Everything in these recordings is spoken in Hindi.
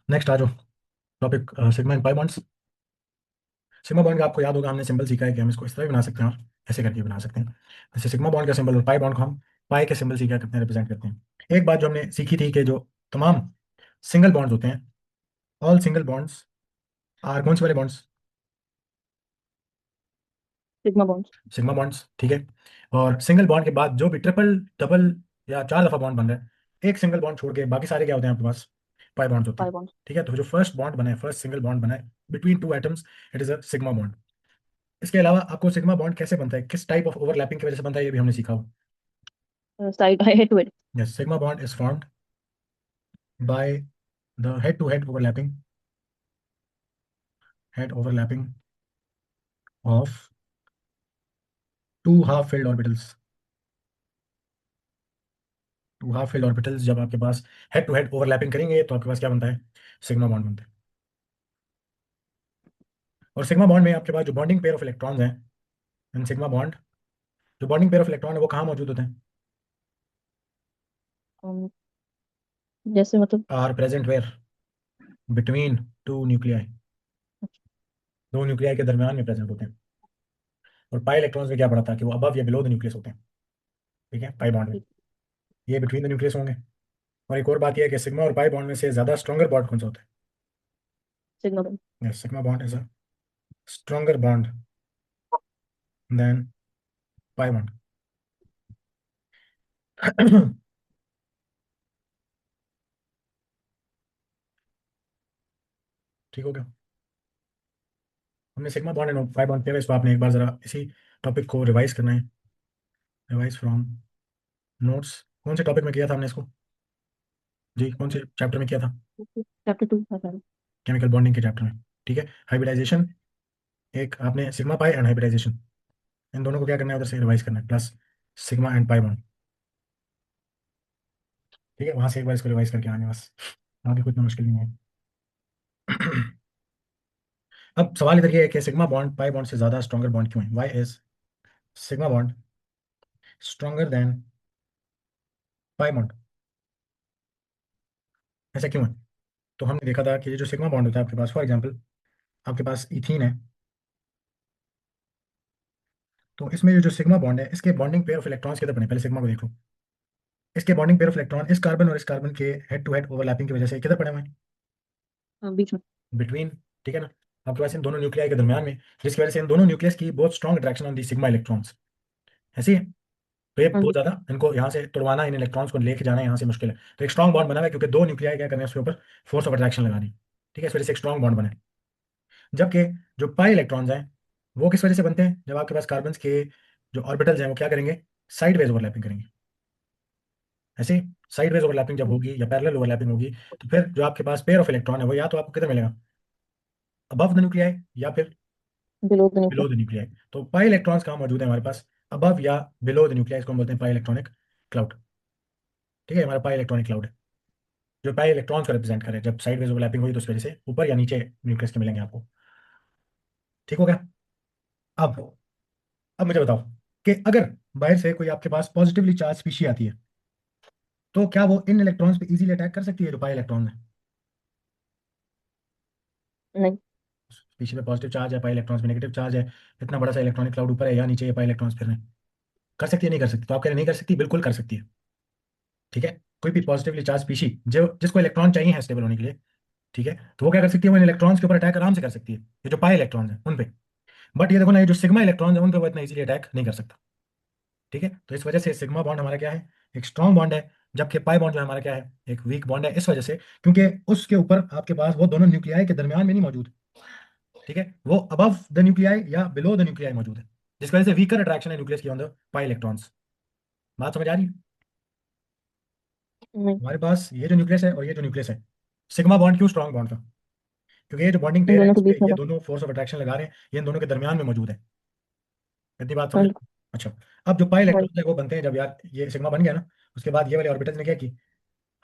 नेक्स्ट आ जाओ topic, sigma and pi bonds. Sigma bond का आपको याद होगा, हमने सिंबल सीखा है कि हम इसको इस तरह भी बना सकते हैं और ऐसे करके भी बना सकते हैं। जैसे सिग्मा बॉन्ड का सिंबल और पाई बॉन्ड को हम पाई के सिंबल से क्या करते हैं, रिप्रेजेंट करते हैं। एक बात जो हमने सीखी थी कि जो तमाम सिंगल बॉन्ड्स होते हैं, ऑल सिंगल बॉन्ड्स आर कौन से वाले bonds? Sigma bond. Sigma bonds, ठीक है। और सिंगल बॉन्ड के बाद जो भी ट्रिपल, डबल या चार दफा बॉन्ड बन रहा है, एक सिंगल बॉन्ड छोड़ के बाकी सारे क्या होते हैं आपके पास? पाई बॉन्ड्स होते पाई हैं। बॉन्ड। ठीक है, तो जो फर्स्ट बॉन्ड बना है, फर्स्ट सिंगल बॉन्ड बना है between two atoms, it is a sigma bond. इसके अलावा आपको सिग्मा बॉन्ड कैसे बनता है, किस टाइप ऑफ ओवरलैपिंग की वजह से बनता है, ये भी हमने सीखा हो। Side head to head. Yes, sigma bond is formed by the head to head overlapping, head overlapping of two half filled orbitals. Two half filled orbitals जब आपके पास हेड टू हेड ओवरलैपिंग करेंगे तो आपके पास क्या बनता है? सिग्मा बॉन्ड बनता है। और सिग्मा बॉन्ड में आपके पास जो बॉन्डिंग पेयर ऑफ इलेक्ट्रॉन्स हैं, इन सिग्मा बॉन्ड जो बॉन्डिंग पेयर ऑफ इलेक्ट्रॉन है वो कहाँ मौजूद होते हैं? जैसे मतलब। Are present where? Between two nuclei, दो न्यूक्लियाई के दरमियान में प्रेजेंट होते हैं। और पाई इलेक्ट्रॉन्स में क्या पड़ा था कि वो अबव या बिलो द न्यूक्लियस होते हैं। ठीक है, पाई बॉन्ड में ये बिटवीन द न्यूक्लियस होंगे। और एक और बात यह है कि सिग्मा और पाई बॉन्ड में से ज्यादा स्ट्रॉन्गर बॉन्ड कौन सा होता सिग्मा बॉन्ड। है? Sigma bond is a stronger bond than pi bond. ठीक हो गया, हमने sigma bond and pi bond पे, इसको आपने एक बार जरा इसी टॉपिक को रिवाइज करना है। Revise from notes. कौन से टॉपिक में किया था हमने इसको? जी, कौन से चैप्टर में किया था? चैप्टर 2 था सर। केमिकल बॉन्डिंग के चैप्टर में। ठीक है, हाइब्रिडाइजेशन, एक आपने सिग्मा पाई एंड हाइब्रिडाइजेशन, इन दोनों को क्या करना है, उधर से रिवाइज करना है, plus sigma and pi bond. ठीक है, वहां से एक बार इसको रिवाइज करके आने बस, आगे कुछ इतना मुश्किल नहीं है। अब सवाल इधर ये है कि सिग्मा बॉन्ड पाई बॉन्ड से ज्यादा स्ट्रॉन्गर बॉन्ड क्यों है? Why is sigma bond stronger than pi bond? ऐसा क्यों है? तो हमने देखा था कि ये जो सिग्मा बॉन्ड होता है आपके पास, फॉर एग्जांपल आपके पास इथीन है, तो इसमें ये जो सिग्मा बॉन्ड है, इसके बॉन्डिंग पेयर ऑफ इलेक्ट्रॉन्स कितने बने, पहले सिग्मा को देख लो। इसके बॉन्डिंग पेयर ऑफ इलेक्ट्रॉन इस कार्बन और इस कार्बन के हेड टू हेड ओवरलैपिंग की वजह से किधर पड़े हुए हैं? हाँ, बीच में। बिटवीन, ठीक है ना, आपके पास इन दोनों न्यूक्लियाई के दरमियान में, जिसकी वजह से इन दोनों न्यूक्लियस की बहुत strong attraction on the sigma electrons. ऐसी है, तो ये हाँ बहुत जी। ज्यादा इनको यहाँ से तुड़वाना, इन इलेक्ट्रॉन्स को लेके जाना यहाँ से मुश्किल है। तो एक स्ट्रॉन्ग बॉन्ड बना हुआ है क्योंकि दो न्यूक्लियाई क्या करने हैं उसके ऊपर, फोर्स ऑफ अट्रैक्शन लगानी। ठीक है, इस वजह से एक स्ट्रॉन्ग बॉन्ड बने। जबकि जो पाई इलेक्ट्रॉन्स हैं वो किस वजह से बनते हैं, जब आपके पास कार्बन के जो ऑर्बिटल्स हैं वो क्या करेंगे, साइड वेज ओवरलैपिंग करेंगे। ऐसे साइड वेज ओवरलैपिंग जब होगी या पैरेलल ओवरलैपिंग होगी, तो फिर जो आपके पास पेयर ऑफ इलेक्ट्रॉन है वो या तो आपको किधर मिलेगा, अबव द न्यूक्लियाई या फिर below the below nucleus. The nuclei. तो पाई इलेक्ट्रॉन्स कहाँ मौजूद है हमारे पास, अबव या बिलो द न्यूक्लियाई, इसको हम बोलते हैं पाई इलेक्ट्रॉनिक क्लाउड। ठीक है, हमारा पाई इलेक्ट्रॉनिक क्लाउड है जो पाई इलेक्ट्रॉन्स को रिप्रेजेंट करे, जब साइड वेज ओवरलैपिंग हुई तो उस वजह से ऊपर या नीचे न्यूक्लियस के मिलेंगे आपको। ठीक हो गया। अब अब मुझे बताओ कि अगर बाहर से कोई आपके पास पॉजिटिवली चार्ज स्पीशी आती है, तो क्या वो इन इलेक्ट्रॉन्स पे इजीली अटैक कर सकती है जो पाई इलेक्ट्रॉन है? नहीं। स्पीशी पे पॉजिटिव चार्ज है, पाई इलेक्ट्रॉन्स पे नेगेटिव चार्ज है, इतना बड़ा सा इलेक्ट्रॉनिक क्लाउड ऊपर है या नीचे, ये पाई इलेक्ट्रॉन्स फिर रहे हैं, कर सकती है नहीं कर सकती? तो आप कह रहे हैं नहीं कर सकती, बिल्कुल कर सकती है। ठीक है, कोई भी पॉजिटिवली चार्ज स्पीशी जो जिसको इलेक्ट्रॉन चाहिए है स्टेबल होने के लिए, ठीक है, तो वो क्या कर सकती है, वो इन इलेक्ट्रॉन्स के ऊपर अटैक आराम से कर सकती है, ये जो पाई इलेक्ट्रॉन्स है उन पे। बट ये देखो ना, ये जो सिग्मा इलेक्ट्रॉन्स है उन पे वो इतना इजीली अटैक नहीं कर सकता। ठीक है, तो इस वजह से सिग्मा बॉन्ड हमारा क्या है, एक स्ट्रॉन्ग बॉन्ड है। जबकि पाई बॉन्ड जो है हमारा क्या है, एक वीक बॉन्ड है, इस वजह से क्योंकि उसके ऊपर आपके पास वो दोनों न्यूक्लियाई के दरमियान में नहीं मौजूद। ठीक है, वो अबव द न्यूक्लियाई या बिलो द न्यूक्लियाई मौजूद है, जिसकी वजह से वीकर अट्रैक्शन है न्यूक्लियस की ऑन द पाई इलेक्ट्रॉन्स। बात समझ आ रही है? नहीं। हमारे पास ये जो न्यूक्लियस है और ये जो न्यूक्लियस है, सिग्मा बॉन्ड क्यों स्ट्रॉन्ग बॉन्ड था? क्योंकि ये जो बॉन्डिंग इन पेयर है दोनों के इस पे बीच में ये था। दोनों फोर्स ऑफ अट्रैक्शन लगा रहे हैं, ये इन दोनों के दरमियान में मौजूद है। इतनी बात समझ हाँ लो। जी। अच्छा, अब जो पाई वही। इलेक्ट्रॉन है वो बनते हैं जब यार ये सिग्मा बन गया ना, उसके बाद ये वाले ऑर्बिटल्स ने क्या की,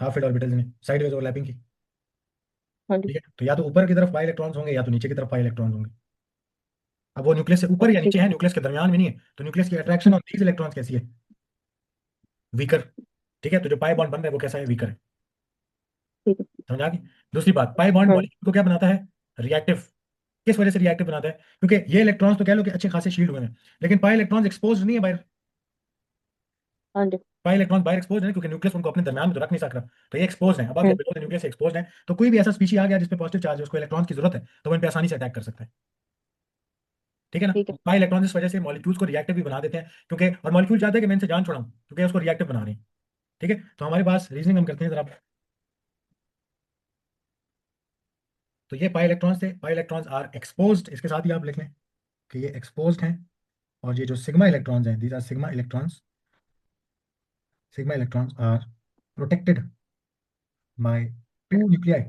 हाफ एड ऑर्बिटल्स ने साइड वेज ओवरलैपिंग की। हाँ जी। ठीक है, तो या तो ऊपर की तरफ पाई इलेक्ट्रॉन्स होंगे या तो नीचे की तरफ पाई इलेक्ट्रॉन्स होंगे। अब वो न्यूक्लियस से ऊपर या ठीक नीचे है। है, न्यूक्लियस के दरमियान में नहीं है, तो न्यूक्लियस की attraction hmm, on these electrons कैसी है, वीकर। ठीक है, तो जो पाई बॉन्ड बन रहा है वो कैसा है, वीकर है। ठीक है। समझ आ गई? दूसरी बात, पाई बॉन्ड हाँ मॉलिक्यूल को क्या बनाता है? रिएक्टिव। किस वजह से रिएक्टिव बनाता है? क्योंकि ये इलेक्ट्रॉन्स तो कह लो कि अच्छे खासे शील्ड हुए हैं, लेकिन पाई इलेक्ट्रॉन्स एक्सपोज नहीं है बाहर। हाँ जी। पाई इलेक्ट्रॉन बाहर एक्सपोज है क्योंकि न्यूक्लियस उनको अपने दरमियान में तो रख नहीं सक रहा, तो ये एक्सपोज है। अब आप हम्म। बिलो द न्यूक्लियस एक्सपोज है, तो कोई भी ऐसा स्पीशी आ गया जिसपे पॉजिटिव चार्ज है, उसको इलेक्ट्रॉन की जरूरत है, तो वो इन पे आसानी से अटैक कर सकता है। ठीक है ना? ठीक है। पाई इलेक्ट्रॉन इस वजह से मॉलिक्यूल्स को रिएक्टिव भी बना देते हैं, क्योंकि और मॉलिक्यूल चाहते हैं कि मैं इनसे जान छुड़ाऊं क्योंकि उसको रिएक्टिव बना रहे हैं। ठीक है, तो हमारे पास रीजनिंग हम करते हैं जरा। तो ये पाई इलेक्ट्रॉन्स थे, पाई इलेक्ट्रॉन्स आर एक्सपोज्ड, इसके साथ ही आप लिख लें कि ये एक्सपोज्ड हैं। और ये जो सिग्मा इलेक्ट्रॉन्स हैं, these are sigma electrons, sigma electrons are protected by two nuclei,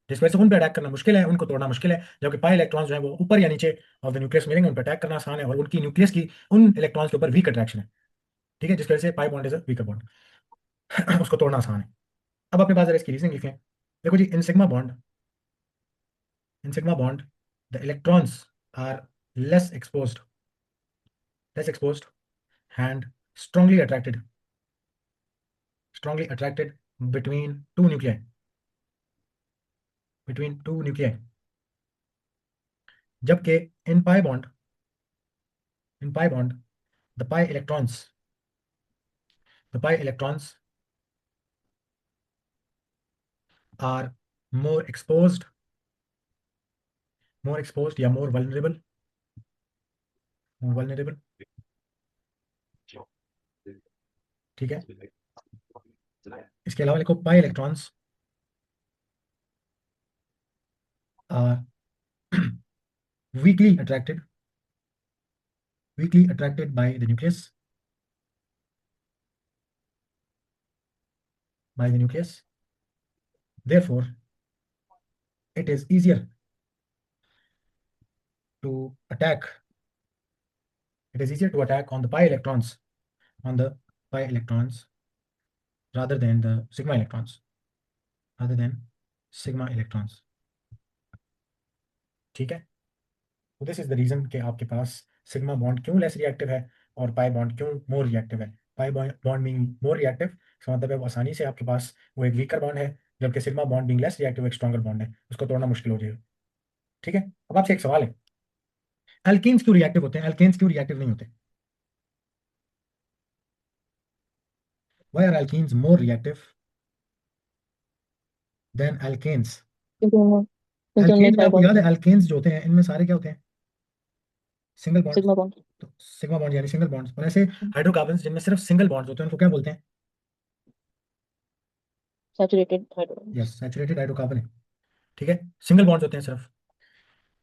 जिस वजह से उन पर अटैक करना मुश्किल है, उनको तोड़ना मुश्किल है। जबकि पाई इलेक्ट्रॉन्स जो है वो ऊपर या नीचे ऑफ द न्यूक्लियस मिलेंगे, उन पर अटैक करना आसान है, और उनकी न्यूक्लियस की उन इलेक्ट्रॉन्स के ऊपर वीक अट्रैक्शन है। ठीक है, जिस वजह से pi bond is a weaker bond. उसको तोड़ना आसान है। अब अपने पास जरा इसकी रीजनिंग लिखें। देखो जी, in sigma bond the electrons are less exposed, less exposed and strongly attracted, strongly attracted between two nuclei, between two nuclei। जबकि in pi bond, in pi bond the pi electrons, the pi electrons are more exposed, more exposed या मोर वल्नरेबल, मोर वल्नरेबल। ठीक है, इसके अलावा लिखो pi electrons are weakly attracted, weakly attracted by the nucleus, by the nucleus, therefore it is easier to attack, it is easier to attack on the pi electrons, on the pi electrons rather than the sigma electrons, rather than sigma electrons। ठीक है, तो दिस इज द रीजन कि आपके पास सिग्मा बॉन्ड क्यों लेस रिएक्टिव है और पाई बॉन्ड क्यों मोर रिएक्टिव है। Pi bond being more reactive, इसका मतलब है वो आसानी से आपके पास वो एक वीकर बॉन्ड है, जबकि sigma bond being less reactive एक स्ट्रॉन्गर बॉन्ड है, उसको तोड़ना मुश्किल हो जाएगा। ठीक है, अब आपसे एक सवाल है, एल्केन्स क्यों रिएक्टिव होते हैं, एल्केन्स क्यों रिएक्टिव नहीं होते? Why are alkenes more reactive than alkanes? क्योंकि उनमें एल्केन्स में पाई आपको बॉन्ड याद होता है, है। एल्केन्स जो होते हैं इनमें सारे क्या होते हैं? Single bonds. Sigma bond. तो सिग्मा बॉन्ड यानी सिंगल बॉन्ड्स, और ऐसे हाइड्रोकार्बन्स जिनमें सिर्फ सिंगल बॉन्ड्स होते हैं उनको क्या बोलते हैं? Saturated hydrogen. Yes, saturated hydrocarbon है। ठीक है, सिंगल बॉन्ड्स होते हैं सिर्फ।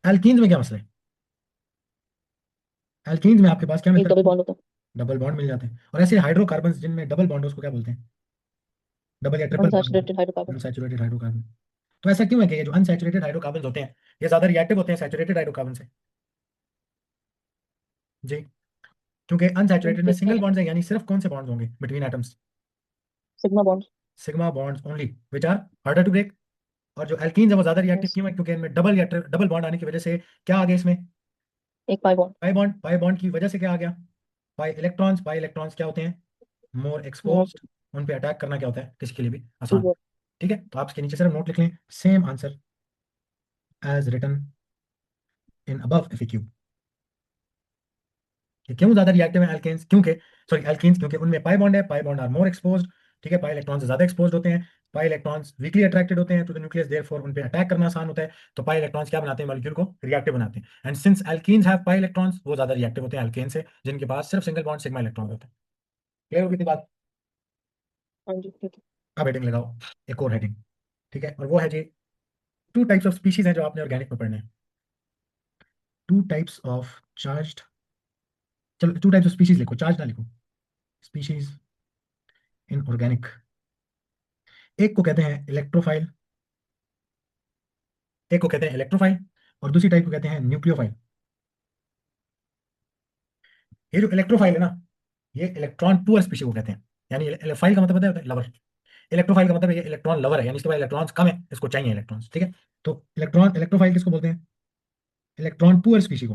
एल्कीन्स में क्या मसला है? एल्कीन्स में आपके पास क्या एक मिलता डबल है? बॉन्ड होता है। डबल बॉन्ड मिल जाते हैं। और ऐसे हाइड्रोकार्बन्स जिनमें डबल बॉन्ड है उसको क्या बोलते हैं? डबल या ट्रिपल बॉन्ड होते अनसैचुरेटेड हैं, हाइड्रोकार्बन। Unsaturated hydrocarbon. तो ऐसा क्यों है कि ये जो अनसैचुरेटेड हाइड्रोकार्बन होते हैं ये ज्यादा रिएक्टिव होते हैं सैचुरेटेड हाइड्रोकार्बन से? जी, क्योंकि अनसैचुरेटेड में क्योंकि सिंगल इसमें बॉन्ड्स हैं, यानी सिर्फ कौन से बॉन्ड्स होंगे between atoms? Sigma bond. Sigma bonds only which are harder to break. और जो एल्कीन्स है वो ज्यादा रिएक्टिव यस। क्यों है? क्योंकि इनमें डबल या डबल बॉन्ड आने की वजह से क्या आ गया इसमें? एक pi bond. Pi bond, pi bond की वजह से क्या आ गया? पाई इलेक्ट्रॉन्स क्या होते हैं? मोर मोर। एक्सपोज्ड। उन पे अटैक करना क्या होता है किसी के लिए भी आसान। इजी। ठीक है, तो आप इसके नीचे सिर्फ नोट लिख लें, same answer as written in above FAQ. कि क्यों ज्यादा रिएक्टिव है एल्केन्स? क्योंकि सॉरी एल्कीन्स, क्योंकि उनमें पाई बॉन्ड है, pi bond are more exposed. ठीक है, पाई इलेक्ट्रॉन से ज्यादा एक्सपोज्ड होते हैं, पाई इलेक्ट्रॉन्स वीकली अट्रैक्टेड होते हैं टू द न्यूक्लियस, देयरफॉर उन पे अटैक करना आसान होता है। तो पाई इलेक्ट्रॉन्स क्या बनाते हैं? मॉलिक्यूल को रिएक्टिव बनाते हैं। And since alkenes have pi electrons, वो ज्यादा रिएक्टिव होते हैं एल्केन से, जिनके पास सिर्फ सिंगल बॉन्ड सिग्मा इलेक्ट्रॉन होते हैं। क्लियर होगी इतनी बात? हाँ जी ठीक है। अब हेडिंग लगाओ, एक और हेडिंग। ठीक है, और वो है जी, टू टाइप्स ऑफ स्पीशीज हैं जो आपने ऑर्गेनिक में पढ़ने हैं। टू टाइप्स ऑफ चार्ज्ड, चलो टू टाइप्स ऑफ स्पीशीज लिखो, चार्ज ना लिखो, स्पीशीज इन ऑर्गेनिक। एक को कहते हैं इलेक्ट्रोफाइल, एक को कहते हैं इलेक्ट्रोफाइल, और दूसरी टाइप को कहते हैं न्यूक्लियोफाइल। ये जो इलेक्ट्रोफाइल है ना, ये इलेक्ट्रॉन पुअर स्पीशीज को कहते हैं। यानी फाइल का मतलब पता है लवर, इलेक्ट्रोफाइल का मतलब है ये इलेक्ट्रॉन लवर है, यानी इसके पास इलेक्ट्रॉन्स कम है, इसको चाहिए इलेक्ट्रॉन्स। ठीक है, तो इलेक्ट्रोफाइल किसको बोलते हैं? इलेक्ट्रॉन पुअर स्पीशी को,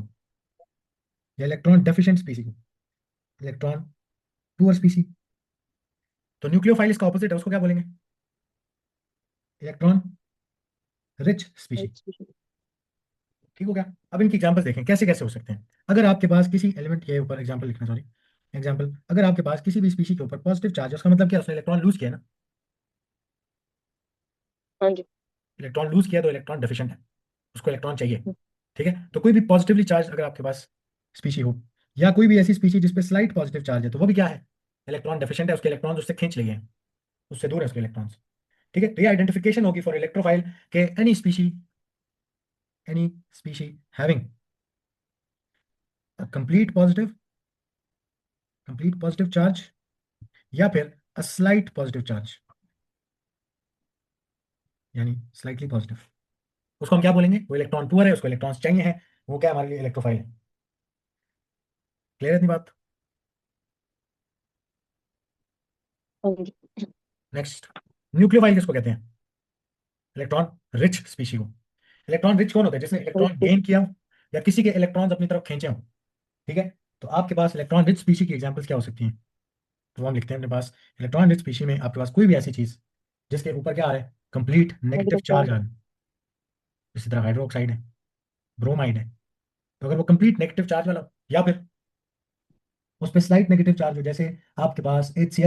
या इलेक्ट्रॉन डेफिशिएंट स्पीशी को, इलेक्ट्रॉन पुअर स्पीशी। तो न्यूक्लियोफाइल इसका ऑपोजिट है, उसको क्या बोलेंगे? Electron rich species. Right species. ठीक हो गया। अब इनकी एग्जांपल देखें कैसे कैसे हो सकते हैं। अगर आपके पास किसी एलिमेंट के ऊपर, एग्जांपल लिखना सॉरी, एग्जांपल, अगर आपके पास किसी भी स्पीशी के ऊपर पॉजिटिव चार्ज है, उसका मतलब क्या है? उसने इलेक्ट्रॉन लूज किया ना। हाँ जी। इलेक्ट्रॉन लूज किया तो इलेक्ट्रॉन डेफिशिएंट है, उसको इलेक्ट्रॉन चाहिए। हम्म, ठीक है, तो कोई भी पॉजिटिवली चार्ज अगर आपके पास स्पीशी हो, या कोई भी ऐसी स्पीशी जिसपे स्लाइट पॉजिटिव चार्ज है, तो वो भी क्या है? इलेक्ट्रॉन डेफिशिएंट है, उसके इलेक्ट्रॉन्स उससे खींच लिए हैं, उससे दूर है उसके इलेक्ट्रॉन्स। ठीक है, तो ये आइडेंटिफिकेशन होगी फॉर इलेक्ट्रोफाइल के any species having complete positive charge, या फिर अ स्लाइट पॉजिटिव चार्ज, यानी स्लाइटली पॉजिटिव, उसको हम क्या बोलेंगे? वो इलेक्ट्रॉन पुअर है, उसको इलेक्ट्रॉन्स चाहिए हैं, वो क्या हमारे लिए इलेक्ट्रोफाइल है। क्लियर है इतनी बात? हाँ जी। नेक्स्ट, न्यूक्लियोफाइल किसको कहते हैं? इलेक्ट्रॉन रिच स्पीशी को। इलेक्ट्रॉन रिच कौन होता है? जिसने Right इलेक्ट्रॉन गेन species. किया हो, या किसी के इलेक्ट्रॉन्स अपनी तरफ खींचे हो। ठीक है, तो आपके पास इलेक्ट्रॉन रिच स्पीशी की एग्जांपल्स क्या हो सकती हैं? तो हम लिखते हैं अपने पास, इलेक्ट्रॉन रिच स्पीशी में आपके पास कोई भी ऐसी चीज जिसके ऊपर क्या आ रहा है? Complete negative Negative charge charge. आ रहा है। इसी तरह हाइड्रोक्साइड है, ब्रोमाइड है, तो अगर वो कंप्लीट नेगेटिव चार्ज वाला हो, या फिर उस पर स्लाइट नेगेटिव चार्ज हो, जैसे आपके पास एच सी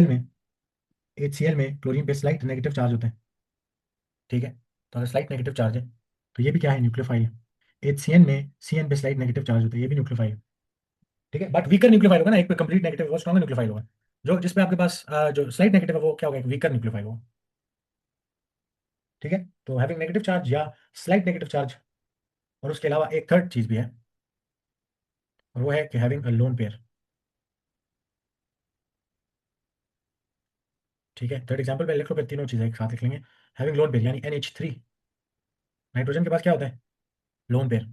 एल में क्लोरीन पे स्लाइट नेगेटिव चार्ज होता है। ठीक है, तो अगर स्लाइट नेगेटिव चार्ज है तो ये भी क्या है? न्यूक्लियोफाइल है। HCN में CN पे स्लाइट नेगेटिव चार्ज होता है, ये भी न्यूक्लियोफाइल है। ठीक है, बट वीकर न्यूक्लियोफाइल होगा ना, एक पे कंप्लीट नेगेटिव, वो स्ट्रॉन्ग न्यूक्लियोफाइल होगा। जो जिसपे आपके पास जो स्लाइट नेगेटिव है वो क्या होगा? एक वीकर न्यूक्लियोफाइल होगा। ठीक है, तो हैविंग नेगेटिव चार्ज या स्लाइट नेगेटिव चार्ज, और उसके अलावा एक थर्ड चीज भी है, और वो है कि हैविंग अ लोन पेयर। ठीक है, थर्ड एग्जांपल पे लिख लो, फिर तीनों चीजें एक साथ लिख लेंगे। हैविंग लोन पेयर यानी NH3, नाइट्रोजन के पास क्या होता है? Lone pair.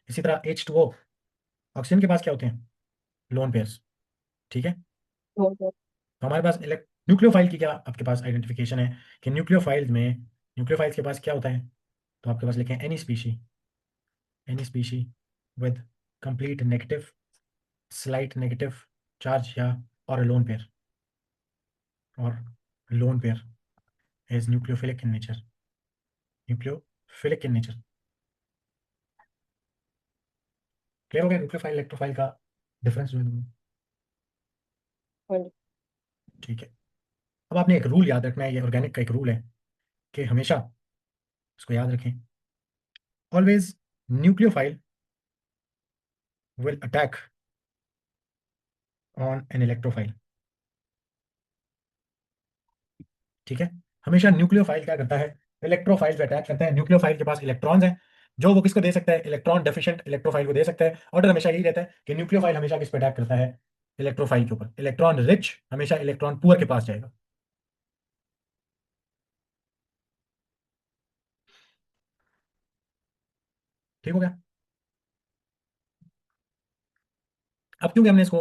इसी तरह H2O, ऑक्सीजन के पास क्या होते हैं? Lone pairs. ठीक है, Bone pair. तो हमारे पास न्यूक्लियोफाइल की क्या आपके पास आइडेंटिफिकेशन है कि न्यूक्लियोफाइल्स के पास क्या होता है? तो आपके पास लिखें any species with complete negative, slight negative charge, या और लोन पेयर, और lone pair is nucleophilic in nature. Clear हो गया न्यूक्लियोफाइल इलेक्ट्रोफाइल का डिफरेंस जो है दोनों में? हाँ जी। ठीक है, अब आपने एक रूल याद रखना है, ये ऑर्गेनिक का एक रूल है कि हमेशा इसको याद रखें, always nucleophile will attack on an electrophile. ठीक है, हमेशा न्यूक्लियोफाइल क्या करता है? इलेक्ट्रोफाइल पे अटैक करता है। न्यूक्लियोफाइल के पास इलेक्ट्रॉन्स हैं, जो वो किसको दे सकता है? इलेक्ट्रॉन डेफिशिएंट इलेक्ट्रोफाइल को दे सकता है। ऑर्डर हमेशा यही रहता है कि न्यूक्लियोफाइल हमेशा किस पे अटैक करता है? इलेक्ट्रोफाइल के ऊपर। इलेक्ट्रॉन रिच हमेशा इलेक्ट्रॉन पुअर के पास जाएगा। ठीक हो गया। अब क्योंकि हमने इसको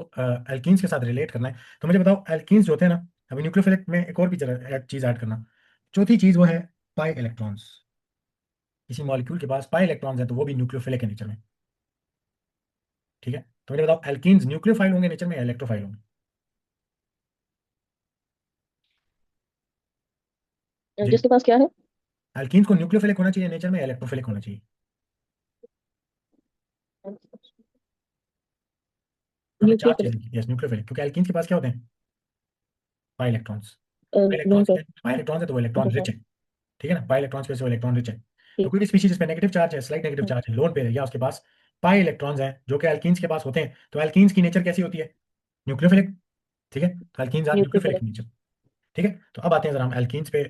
एल्कीन्स के साथ रिलेट करना है, तो मुझे बताओ एल्कीन्स जो होते हैं ना, अभी न्यूक्लियोफिलिक में एक और भी चीज ऐड करना, चौथी चीज वो है पाई इलेक्ट्रॉन्स। किसी मॉलिक्यूल के पास पाई इलेक्ट्रॉन्स है तो वो भी न्यूक्लियोफिलिक है नेचर में। ठीक है, तो मुझे बताओ एल्कीन्स न्यूक्लियोफाइल होंगे नेचर में या इलेक्ट्रोफाइल होंगे? जी, जिसके पास क्या है? एल्कीन्स को न्यूक्लियोफिलिक होना चाहिए नेचर में या इलेक्ट्रोफिलिक होना चाहिए? आपने चार चीजें न्यूक्लियोफिलिक. की, यस न्यूक्लियोफिलिक, क्योंकि एल्कीन्स के पास क्या होते हैं? Pi electrons. Loan electrons pair. क्या है? पाई इलेक्ट्रॉन्स है तो वो इलेक्ट्रॉन रिच हाँ. है। ठीक है ना, पाई इलेक्ट्रॉन्स की वजह से वो इलेक्ट्रॉन रिच है। तो ठीक. कोई भी स्पीशीज जिसपे नेगेटिव चार्ज है, स्लाइट नेगेटिव हाँ. चार्ज है, लोन पेयर है, या उसके पास पाई इलेक्ट्रॉन्स हैं जो कि एल्कीन्स के पास होते हैं, तो एल्कीन्स की नेचर कैसी होती है? न्यूक्लियोफिलिक। ठीक है, तो alkenes are nucleophilic nucleophilic. Nature. ठीक है, तो अब आते हैं जरा हम एल्कीन्स पे